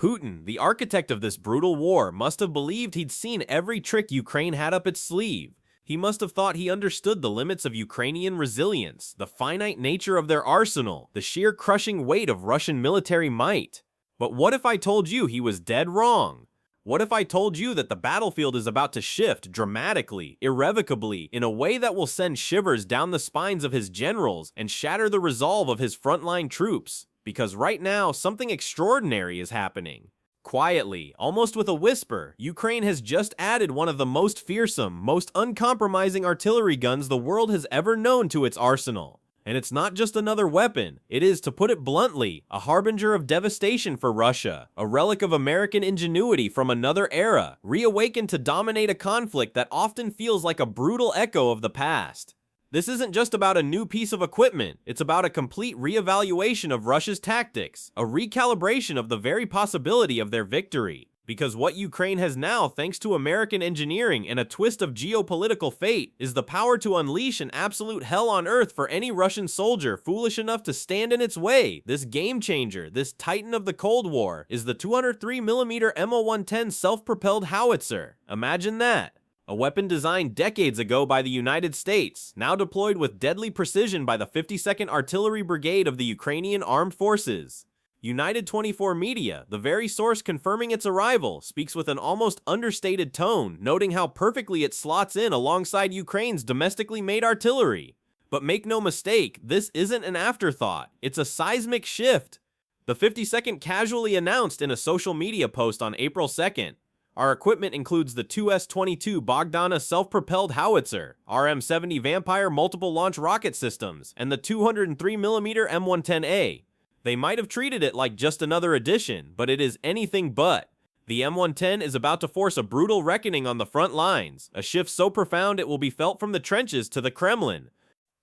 Putin, the architect of this brutal war, must have believed he'd seen every trick Ukraine had up its sleeve. He must have thought he understood the limits of Ukrainian resilience, the finite nature of their arsenal, the sheer crushing weight of Russian military might. But what if I told you he was dead wrong? What if I told you that the battlefield is about to shift dramatically, irrevocably, in a way that will send shivers down the spines of his generals and shatter the resolve of his frontline troops? Because right now, something extraordinary is happening. Quietly, almost with a whisper, Ukraine has just added one of the most fearsome, most uncompromising artillery guns the world has ever known to its arsenal. And it's not just another weapon, it is, to put it bluntly, a harbinger of devastation for Russia, a relic of American ingenuity from another era, reawakened to dominate a conflict that often feels like a brutal echo of the past. This isn't just about a new piece of equipment, it's about a complete reevaluation of Russia's tactics, a recalibration of the very possibility of their victory. Because what Ukraine has now, thanks to American engineering and a twist of geopolitical fate, is the power to unleash an absolute hell on earth for any Russian soldier foolish enough to stand in its way. This game changer, this titan of the Cold War, is the 203mm MO-110 self-propelled howitzer. Imagine that. A weapon designed decades ago by the United States, now deployed with deadly precision by the 52nd Artillery Brigade of the Ukrainian Armed Forces. United 24 Media, the very source confirming its arrival, speaks with an almost understated tone, noting how perfectly it slots in alongside Ukraine's domestically made artillery. But make no mistake, this isn't an afterthought, it's a seismic shift. The 52nd casually announced in a social media post on April 2nd, "Our equipment includes the 2S-22 Bogdana self-propelled howitzer, RM-70 Vampire multiple launch rocket systems, and the 203mm M110A. They might have treated it like just another addition, but it is anything but. The M110 is about to force a brutal reckoning on the front lines, a shift so profound it will be felt from the trenches to the Kremlin."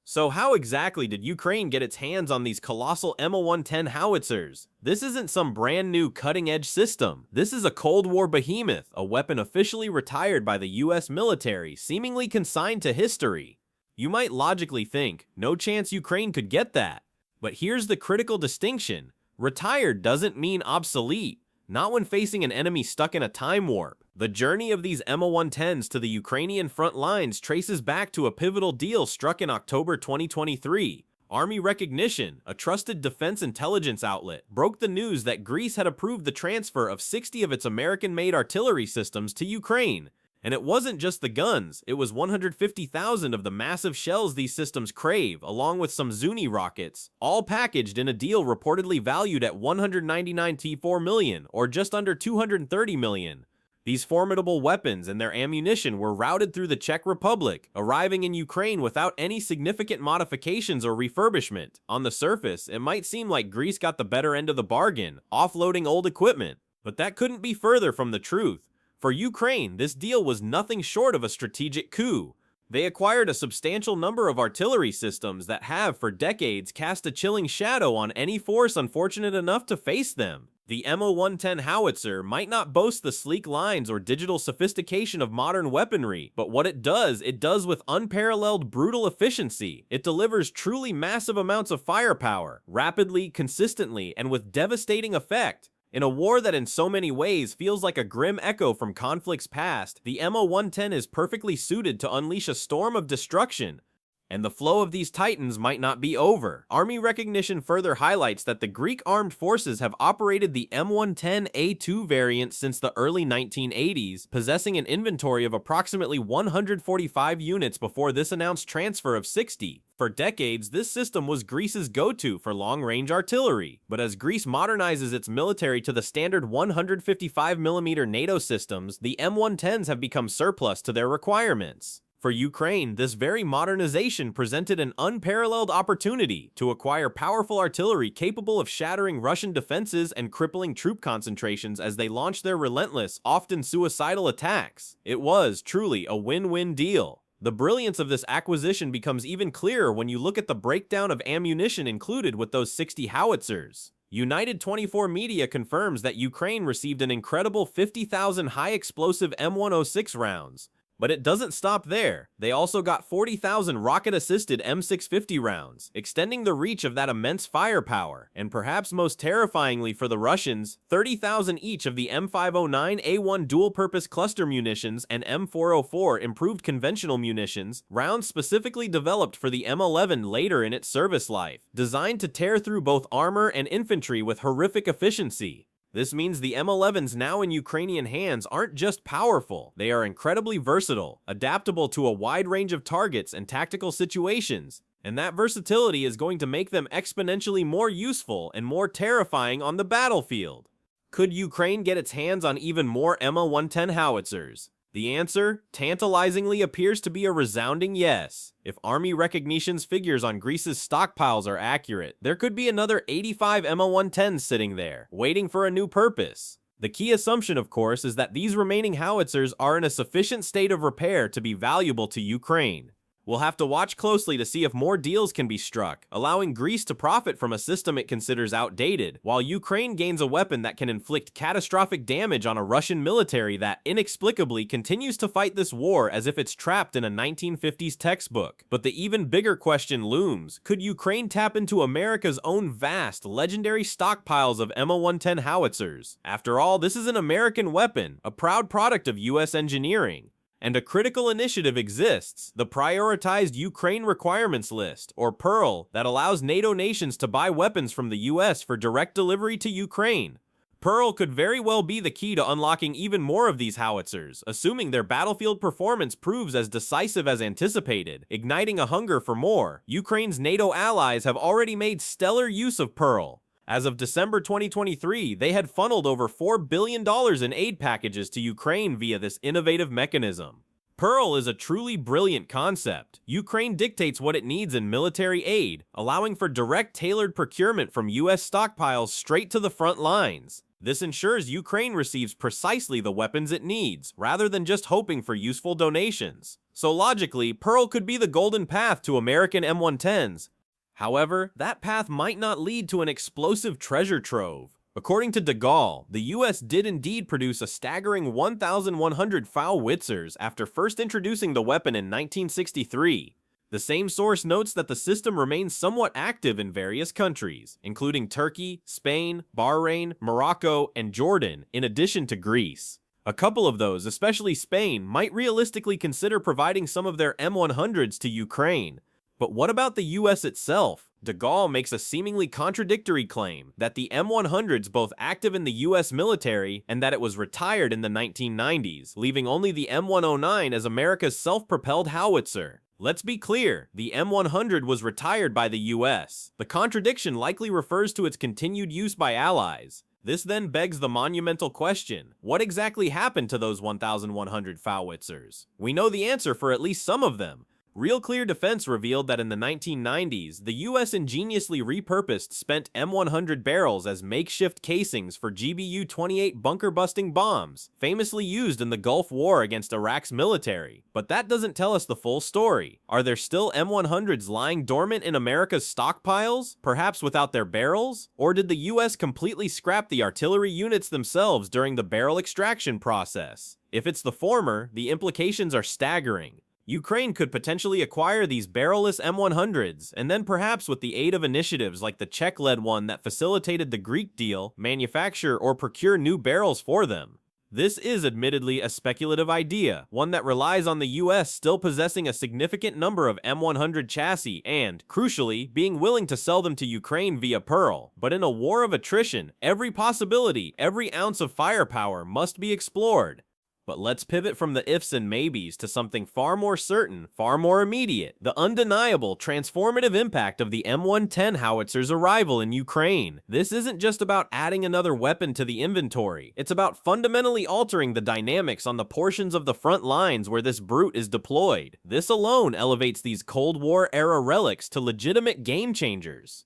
So how exactly did Ukraine get its hands on these colossal M110 howitzers? This isn't some brand new cutting-edge system. This is a Cold War behemoth, a weapon officially retired by the US military, seemingly consigned to history. You might logically think, no chance Ukraine could get that. But here's the critical distinction. Retired doesn't mean obsolete. Not when facing an enemy stuck in a time warp. The journey of these MO-110s to the Ukrainian front lines traces back to a pivotal deal struck in October 2023. Army Recognition, a trusted defense intelligence outlet, broke the news that Greece had approved the transfer of 60 of its American-made artillery systems to Ukraine. And it wasn't just the guns, it was 150,000 of the massive shells these systems crave, along with some Zuni rockets, all packaged in a deal reportedly valued at $199.4 million, or just under $230 million. These formidable weapons and their ammunition were routed through the Czech Republic, arriving in Ukraine without any significant modifications or refurbishment. On the surface, it might seem like Greece got the better end of the bargain, offloading old equipment. But that couldn't be further from the truth. For Ukraine, this deal was nothing short of a strategic coup. They acquired a substantial number of artillery systems that have, for decades, cast a chilling shadow on any force unfortunate enough to face them. The MO-110 howitzer might not boast the sleek lines or digital sophistication of modern weaponry, but what it does with unparalleled brutal efficiency. It delivers truly massive amounts of firepower, rapidly, consistently, and with devastating effect. In a war that in so many ways feels like a grim echo from conflicts past, the MO-110 is perfectly suited to unleash a storm of destruction. And the flow of these titans might not be over. Army Recognition further highlights that the Greek armed forces have operated the M110A2 variant since the early 1980s, possessing an inventory of approximately 145 units before this announced transfer of 60. For decades, this system was Greece's go-to for long-range artillery, but as Greece modernizes its military to the standard 155mm NATO systems, the M110s have become surplus to their requirements. For Ukraine, this very modernization presented an unparalleled opportunity to acquire powerful artillery capable of shattering Russian defenses and crippling troop concentrations as they launched their relentless, often suicidal attacks. It was truly a win-win deal. The brilliance of this acquisition becomes even clearer when you look at the breakdown of ammunition included with those 60 howitzers. United 24 Media confirms that Ukraine received an incredible 50,000 high-explosive M106 rounds, But it doesn't stop there. They also got 40,000 rocket-assisted M650 rounds, extending the reach of that immense firepower. And perhaps most terrifyingly for the Russians, 30,000 each of the M509A1 dual-purpose cluster munitions and M404 improved conventional munitions, rounds specifically developed for the M11 later in its service life, designed to tear through both armor and infantry with horrific efficiency. This means the M11s now in Ukrainian hands aren't just powerful, they are incredibly versatile, adaptable to a wide range of targets and tactical situations, and that versatility is going to make them exponentially more useful and more terrifying on the battlefield. Could Ukraine get its hands on even more ML-110 howitzers? The answer, tantalizingly, appears to be a resounding yes. If Army Recognition's figures on Greece's stockpiles are accurate, there could be another 85 ML-110s sitting there, waiting for a new purpose. The key assumption, of course, is that these remaining howitzers are in a sufficient state of repair to be valuable to Ukraine. We'll have to watch closely to see if more deals can be struck, allowing Greece to profit from a system it considers outdated, while Ukraine gains a weapon that can inflict catastrophic damage on a Russian military that inexplicably continues to fight this war as if it's trapped in a 1950s textbook. But the even bigger question looms: could Ukraine tap into America's own vast, legendary stockpiles of ML-110 howitzers? After all, this is an American weapon, a proud product of US engineering. And a critical initiative exists, the Prioritized Ukraine Requirements List, or PEARL, that allows NATO nations to buy weapons from the US for direct delivery to Ukraine. PEARL could very well be the key to unlocking even more of these howitzers, assuming their battlefield performance proves as decisive as anticipated, igniting a hunger for more. Ukraine's NATO allies have already made stellar use of PEARL. As of December 2023, they had funneled over $4 billion in aid packages to Ukraine via this innovative mechanism. PEARL is a truly brilliant concept. Ukraine dictates what it needs in military aid, allowing for direct tailored procurement from US stockpiles straight to the front lines. This ensures Ukraine receives precisely the weapons it needs, rather than just hoping for useful donations. So logically, PEARL could be the golden path to American M110s. However, that path might not lead to an explosive treasure trove. According to De Gaulle, the US did indeed produce a staggering 1,100 Howitzers after first introducing the weapon in 1963. The same source notes that the system remains somewhat active in various countries, including Turkey, Spain, Bahrain, Morocco, and Jordan, in addition to Greece. A couple of those, especially Spain, might realistically consider providing some of their M100s to Ukraine. But what about the US itself? De Gaulle makes a seemingly contradictory claim that the M100's both active in the US military and that it was retired in the 1990s, leaving only the M109 as America's self-propelled howitzer. Let's be clear, the M100 was retired by the US. The contradiction likely refers to its continued use by allies. This then begs the monumental question: what exactly happened to those 1,100 Howitzers? We know the answer for at least some of them. Real Clear Defense revealed that in the 1990s, the US ingeniously repurposed spent M100 barrels as makeshift casings for GBU-28 bunker-busting bombs, famously used in the Gulf War against Iraq's military. But that doesn't tell us the full story. Are there still M100s lying dormant in America's stockpiles, perhaps without their barrels? Or did the US completely scrap the artillery units themselves during the barrel extraction process? If it's the former, the implications are staggering. Ukraine could potentially acquire these barrelless M100s, and then perhaps with the aid of initiatives like the Czech-led one that facilitated the Greek deal, manufacture or procure new barrels for them. This is admittedly a speculative idea, one that relies on the US still possessing a significant number of M100 chassis and, crucially, being willing to sell them to Ukraine via PEARL. But in a war of attrition, every possibility, every ounce of firepower must be explored. But let's pivot from the ifs and maybes to something far more certain, far more immediate: the undeniable, transformative impact of the M110 howitzer's arrival in Ukraine. This isn't just about adding another weapon to the inventory. It's about fundamentally altering the dynamics on the portions of the front lines where this brute is deployed. This alone elevates these Cold War-era relics to legitimate game changers.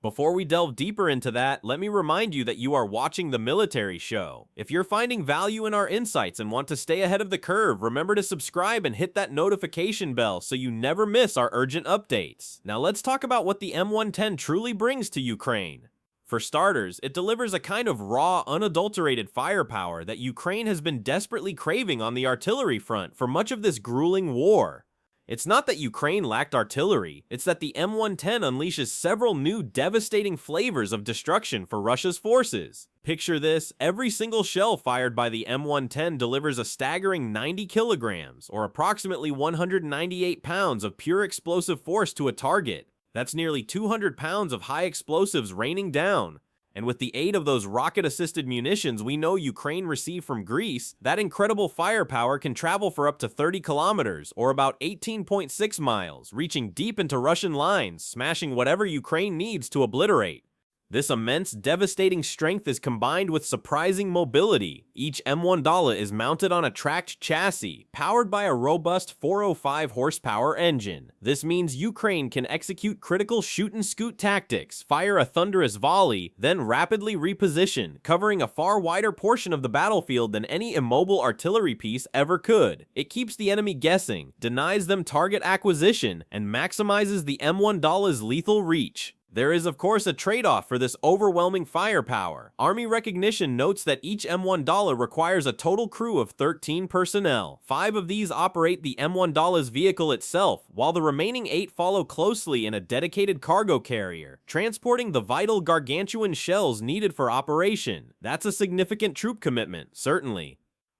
Before we delve deeper into that, let me remind you that you are watching The Military Show. If you're finding value in our insights and want to stay ahead of the curve, remember to subscribe and hit that notification bell so you never miss our urgent updates. Now let's talk about what the M110 truly brings to Ukraine. For starters, it delivers a kind of raw, unadulterated firepower that Ukraine has been desperately craving on the artillery front for much of this grueling war. It's not that Ukraine lacked artillery, it's that the M110 unleashes several new devastating flavors of destruction for Russia's forces. Picture this, every single shell fired by the M110 delivers a staggering 90 kilograms, or approximately 198 pounds of pure explosive force to a target. That's nearly 200 pounds of high explosives raining down. And with the aid of those rocket-assisted munitions we know Ukraine received from Greece, that incredible firepower can travel for up to 30 kilometers, or about 18.6 miles, reaching deep into Russian lines, smashing whatever Ukraine needs to obliterate. This immense, devastating strength is combined with surprising mobility. Each M1 is mounted on a tracked chassis, powered by a robust 405 horsepower engine. This means Ukraine can execute critical shoot-and-scoot tactics, fire a thunderous volley, then rapidly reposition, covering a far wider portion of the battlefield than any immobile artillery piece ever could. It keeps the enemy guessing, denies them target acquisition, and maximizes the M1's lethal reach. There is of course a trade-off for this overwhelming firepower. Army recognition notes that each M1 requires a total crew of 13 personnel. 5 of these operate the M1's vehicle itself, while the remaining 8 follow closely in a dedicated cargo carrier, transporting the vital gargantuan shells needed for operation. That's a significant troop commitment, certainly.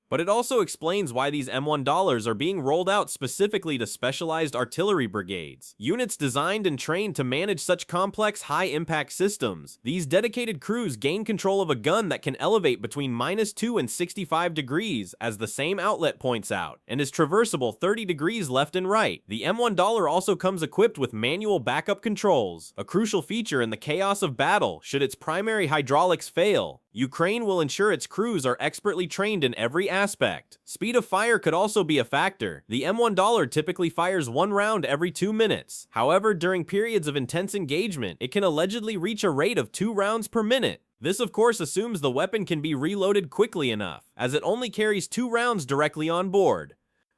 But it also explains why these M1 are being rolled out specifically to specialized artillery brigades, units designed and trained to manage such complex high-impact systems. These dedicated crews gain control of a gun that can elevate between -2 and 65 degrees, as the same outlet points out, and is traversable 30 degrees left and right. The M1 also comes equipped with manual backup controls, a crucial feature in the chaos of battle should its primary hydraulics fail. Ukraine will ensure its crews are expertly trained in every aspect. Speed of fire could also be a factor. The M1 typically fires 1 round every 2 minutes. However, during periods of intense engagement, it can allegedly reach a rate of 2 rounds per minute. This of course assumes the weapon can be reloaded quickly enough, as it only carries 2 rounds directly on board.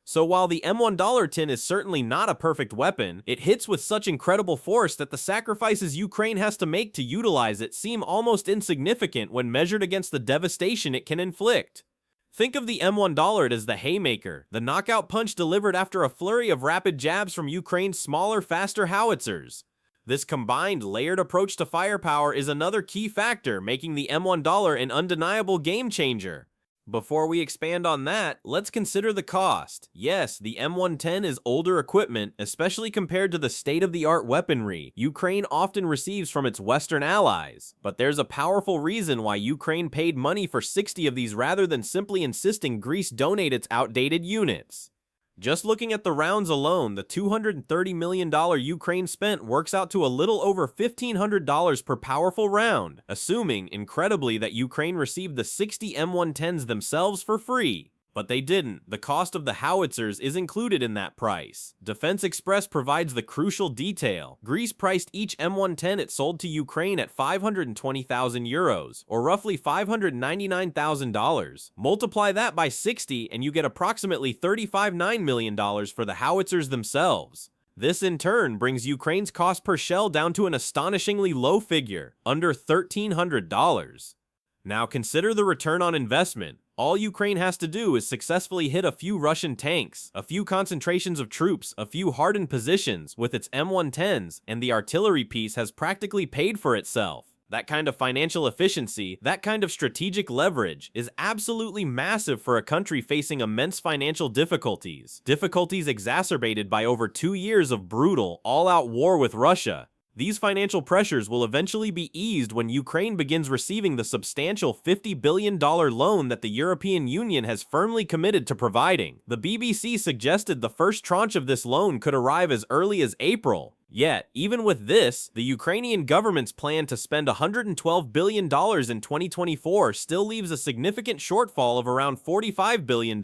So while the M1 tin is certainly not a perfect weapon, it hits with such incredible force that the sacrifices Ukraine has to make to utilize it seem almost insignificant when measured against the devastation it can inflict. Think of the M1 as the haymaker, the knockout punch delivered after a flurry of rapid jabs from Ukraine's smaller, faster howitzers. This combined, layered approach to firepower is another key factor, making the M1 an undeniable game-changer. Before we expand on that, let's consider the cost. Yes, the M110 is older equipment, especially compared to the state-of-the-art weaponry Ukraine often receives from its Western allies. But there's a powerful reason why Ukraine paid money for 60 of these rather than simply insisting Greece donate its outdated units. Just looking at the rounds alone, the $230 million Ukraine spent works out to a little over $1,500 per powerful round, assuming, incredibly, that Ukraine received the 60 M110s themselves for free. But they didn't. The cost of the howitzers is included in that price. Defense Express provides the crucial detail. Greece priced each M110 it sold to Ukraine at 520,000 euros, or roughly $599,000. Multiply that by 60 and you get approximately $35.9 million for the howitzers themselves. This in turn brings Ukraine's cost per shell down to an astonishingly low figure, under $1,300. Now consider the return on investment. All Ukraine has to do is successfully hit a few Russian tanks, a few concentrations of troops, a few hardened positions with its M110s, and the artillery piece has practically paid for itself. That kind of financial efficiency, that kind of strategic leverage, is absolutely massive for a country facing immense financial difficulties. Difficulties exacerbated by over 2 years of brutal, all-out war with Russia. These financial pressures will eventually be eased when Ukraine begins receiving the substantial $50 billion loan that the European Union has firmly committed to providing. The BBC suggested the first tranche of this loan could arrive as early as April. Yet, even with this, the Ukrainian government's plan to spend $112 billion in 2024 still leaves a significant shortfall of around $45 billion.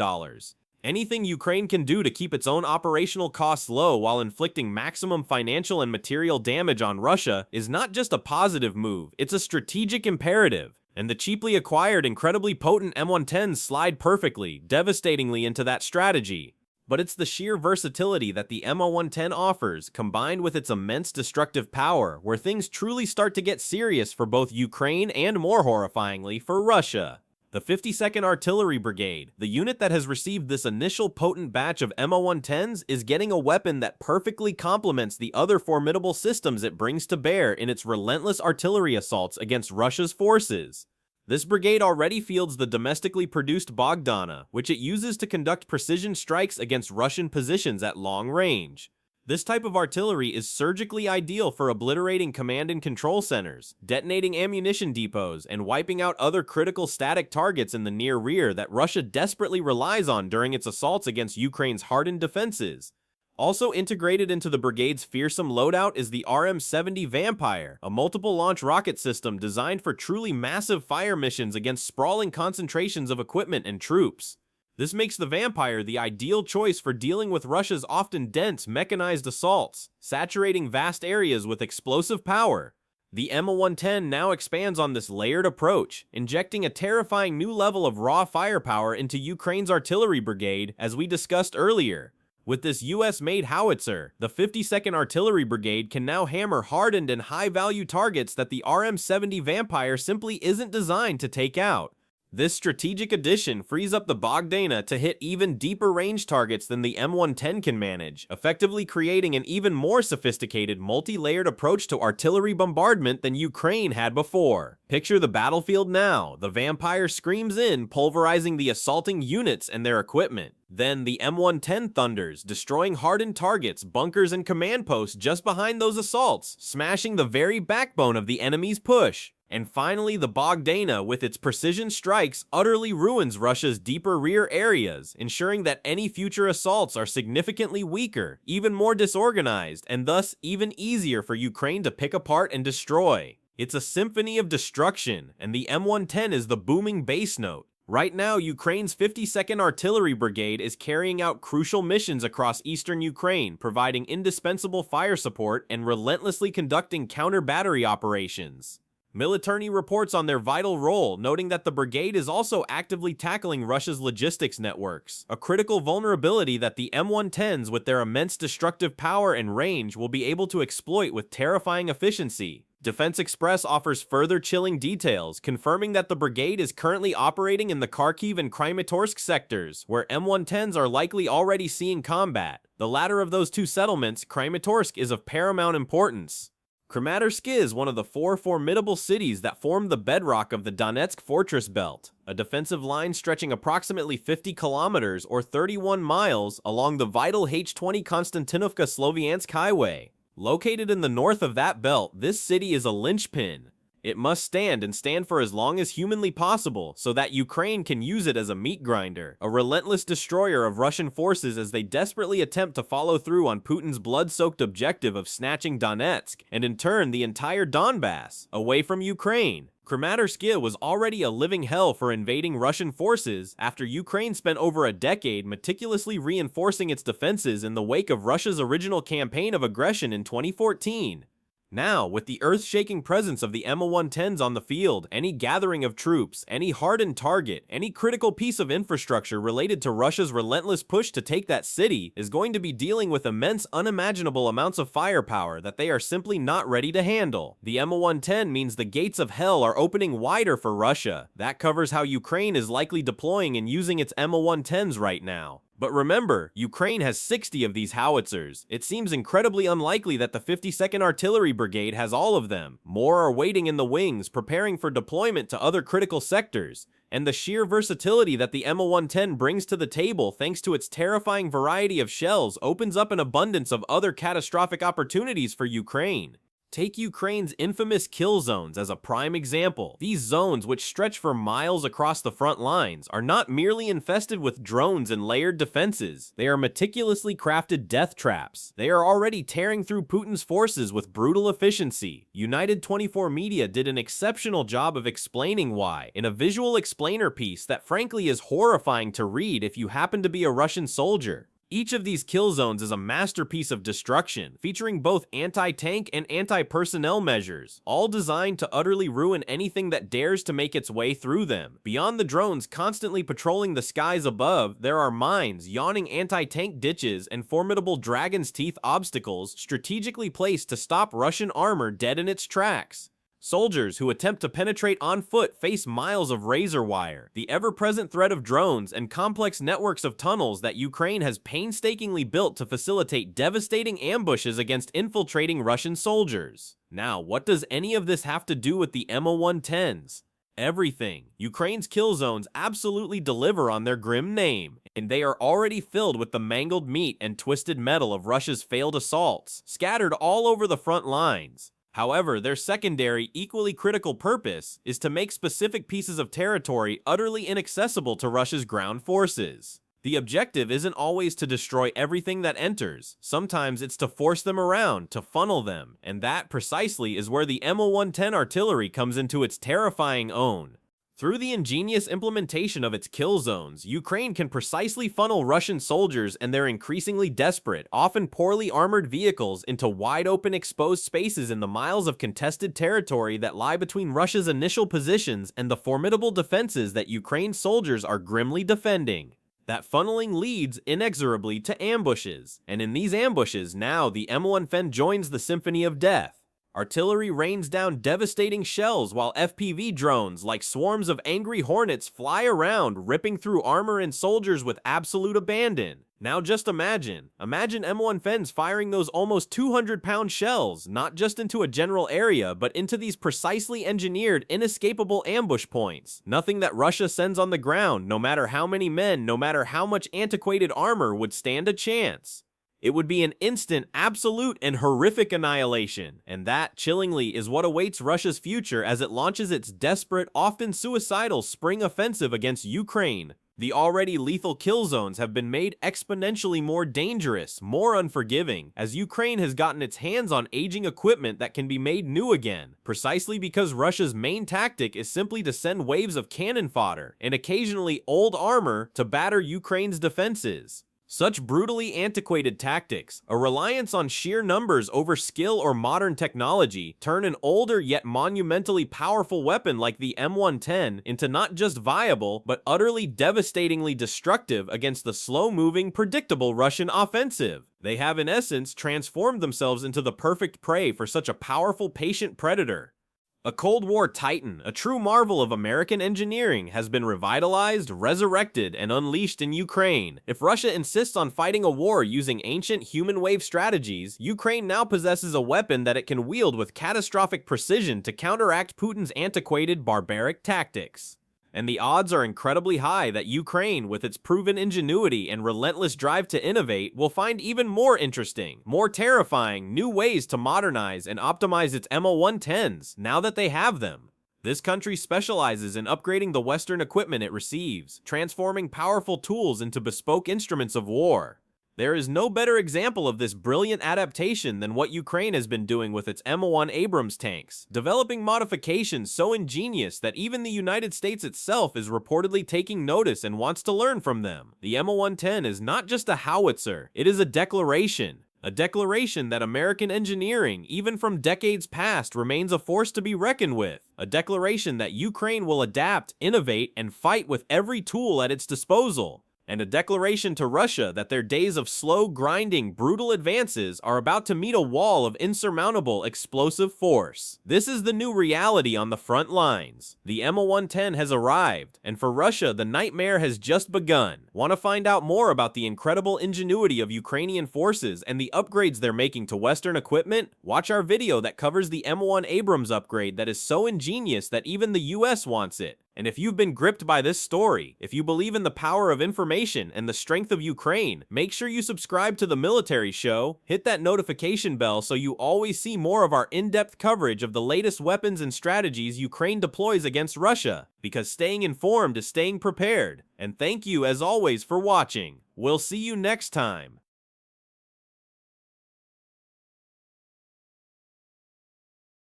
Anything Ukraine can do to keep its own operational costs low while inflicting maximum financial and material damage on Russia is not just a positive move, it's a strategic imperative. And the cheaply acquired, incredibly potent M110s slide perfectly, devastatingly into that strategy. But it's the sheer versatility that the MO-110 offers, combined with its immense destructive power, where things truly start to get serious for both Ukraine and, more horrifyingly, for Russia. The 52nd Artillery Brigade, the unit that has received this initial potent batch of MO-110s, is getting a weapon that perfectly complements the other formidable systems it brings to bear in its relentless artillery assaults against Russia's forces. This brigade already fields the domestically produced Bogdana, which it uses to conduct precision strikes against Russian positions at long range. This type of artillery is surgically ideal for obliterating command and control centers, detonating ammunition depots, and wiping out other critical static targets in the near rear that Russia desperately relies on during its assaults against Ukraine's hardened defenses. Also integrated into the brigade's fearsome loadout is the RM-70 Vampire, a multiple-launch rocket system designed for truly massive fire missions against sprawling concentrations of equipment and troops. This makes the Vampire the ideal choice for dealing with Russia's often dense mechanized assaults, saturating vast areas with explosive power. The MO-110 now expands on this layered approach, injecting a terrifying new level of raw firepower into Ukraine's artillery brigade, as we discussed earlier. With this US-made howitzer, the 52nd Artillery Brigade can now hammer hardened and high-value targets that the RM-70 Vampire simply isn't designed to take out. This strategic addition frees up the Bogdana to hit even deeper range targets than the M110 can manage, effectively creating an even more sophisticated multi-layered approach to artillery bombardment than Ukraine had before. Picture the battlefield now. The Vampire screams in, pulverizing the assaulting units and their equipment. Then the M110 thunders, destroying hardened targets, bunkers, and command posts just behind those assaults, smashing the very backbone of the enemy's push. And finally, the Bogdana, with its precision strikes, utterly ruins Russia's deeper rear areas, ensuring that any future assaults are significantly weaker, even more disorganized, and thus even easier for Ukraine to pick apart and destroy. It's a symphony of destruction, and the M110 is the booming bass note. Right now, Ukraine's 52nd Artillery Brigade is carrying out crucial missions across eastern Ukraine, providing indispensable fire support and relentlessly conducting counter-battery operations. Military reports on their vital role, noting that the brigade is also actively tackling Russia's logistics networks, a critical vulnerability that the M110s, with their immense destructive power and range, will be able to exploit with terrifying efficiency. Defense Express offers further chilling details, confirming that the brigade is currently operating in the Kharkiv and Kramatorsk sectors, where M110s are likely already seeing combat. The latter of those two settlements, Kramatorsk, is of paramount importance. Kramatorsk is one of the four formidable cities that form the bedrock of the Donetsk fortress belt, a defensive line stretching approximately 50 kilometers or 31 miles along the vital H-20 Konstantinovka-Sloviansk highway. Located in the north of that belt, this city is a linchpin. It must stand and stand for as long as humanly possible so that Ukraine can use it as a meat grinder, a relentless destroyer of Russian forces as they desperately attempt to follow through on Putin's blood-soaked objective of snatching Donetsk, and in turn the entire Donbass, away from Ukraine. Kramatorsk was already a living hell for invading Russian forces after Ukraine spent over a decade meticulously reinforcing its defenses in the wake of Russia's original campaign of aggression in 2014. Now, with the earth-shaking presence of the MO-110s on the field, any gathering of troops, any hardened target, any critical piece of infrastructure related to Russia's relentless push to take that city is going to be dealing with immense unimaginable amounts of firepower that they are simply not ready to handle. The MO-110 means the gates of hell are opening wider for Russia. That covers how Ukraine is likely deploying and using its MO-110s right now. But remember, Ukraine has 60 of these howitzers. It seems incredibly unlikely that the 52nd Artillery Brigade has all of them. More are waiting in the wings, preparing for deployment to other critical sectors. And the sheer versatility that the MO-110 brings to the table thanks to its terrifying variety of shells opens up an abundance of other catastrophic opportunities for Ukraine. Take Ukraine's infamous kill zones as a prime example. These zones, which stretch for miles across the front lines, are not merely infested with drones and layered defenses. They are meticulously crafted death traps. They are already tearing through Putin's forces with brutal efficiency. United 24 Media did an exceptional job of explaining why, in a visual explainer piece that frankly is horrifying to read if you happen to be a Russian soldier. Each of these kill zones is a masterpiece of destruction, featuring both anti-tank and anti-personnel measures, all designed to utterly ruin anything that dares to make its way through them. Beyond the drones constantly patrolling the skies above, there are mines, yawning anti-tank ditches, and formidable dragon's teeth obstacles strategically placed to stop Russian armor dead in its tracks. Soldiers who attempt to penetrate on foot face miles of razor wire, the ever-present threat of drones, and complex networks of tunnels that Ukraine has painstakingly built to facilitate devastating ambushes against infiltrating Russian soldiers. Now, what does any of this have to do with the MO-110s? Everything. Ukraine's kill zones absolutely deliver on their grim name, and they are already filled with the mangled meat and twisted metal of Russia's failed assaults, scattered all over the front lines. However, their secondary, equally critical purpose is to make specific pieces of territory utterly inaccessible to Russia's ground forces. The objective isn't always to destroy everything that enters. Sometimes it's to force them around, to funnel them, and that precisely is where the MO-110 artillery comes into its terrifying own. Through the ingenious implementation of its kill zones, Ukraine can precisely funnel Russian soldiers and their increasingly desperate, often poorly armored vehicles into wide-open exposed spaces in the miles of contested territory that lie between Russia's initial positions and the formidable defenses that Ukraine's soldiers are grimly defending. That funneling leads inexorably to ambushes, and in these ambushes now the M110 joins the symphony of death. Artillery rains down devastating shells while FPV drones, like swarms of angry hornets, fly around, ripping through armor and soldiers with absolute abandon. Now just imagine M110s firing those almost 200-pound shells, not just into a general area, but into these precisely engineered, inescapable ambush points. Nothing that Russia sends on the ground, no matter how many men, no matter how much antiquated armor, would stand a chance. It would be an instant, absolute, and horrific annihilation, and that, chillingly, is what awaits Russia's future as it launches its desperate, often suicidal spring offensive against Ukraine. The already lethal kill zones have been made exponentially more dangerous, more unforgiving, as Ukraine has gotten its hands on aging equipment that can be made new again, precisely because Russia's main tactic is simply to send waves of cannon fodder, and occasionally old armor, to batter Ukraine's defenses. Such brutally antiquated tactics, a reliance on sheer numbers over skill or modern technology, turn an older yet monumentally powerful weapon like the M110 into not just viable, but utterly devastatingly destructive against the slow-moving, predictable Russian offensive. They have in essence transformed themselves into the perfect prey for such a powerful, patient predator. A Cold War titan, a true marvel of American engineering, has been revitalized, resurrected, and unleashed in Ukraine. If Russia insists on fighting a war using ancient human wave strategies, Ukraine now possesses a weapon that it can wield with catastrophic precision to counteract Putin's antiquated, barbaric tactics. And the odds are incredibly high that Ukraine, with its proven ingenuity and relentless drive to innovate, will find even more interesting, more terrifying new ways to modernize and optimize its MO-110s now that they have them. This country specializes in upgrading the Western equipment it receives, transforming powerful tools into bespoke instruments of war. There is no better example of this brilliant adaptation than what Ukraine has been doing with its M1 Abrams tanks, developing modifications so ingenious that even the United States itself is reportedly taking notice and wants to learn from them. The M110 is not just a howitzer, it is a declaration. A declaration that American engineering, even from decades past, remains a force to be reckoned with. A declaration that Ukraine will adapt, innovate, and fight with every tool at its disposal. And a declaration to Russia that their days of slow, grinding, brutal advances are about to meet a wall of insurmountable explosive force. This is the new reality on the front lines. The MO-110 has arrived, and for Russia, the nightmare has just begun. Want to find out more about the incredible ingenuity of Ukrainian forces and the upgrades they're making to Western equipment? Watch our video that covers the M1 Abrams upgrade that is so ingenious that even the US wants it. And if you've been gripped by this story, if you believe in the power of information and the strength of Ukraine, make sure you subscribe to the Military Show, hit that notification bell so you always see more of our in-depth coverage of the latest weapons and strategies Ukraine deploys against Russia, because staying informed is staying prepared. And thank you as always for watching. We'll see you next time.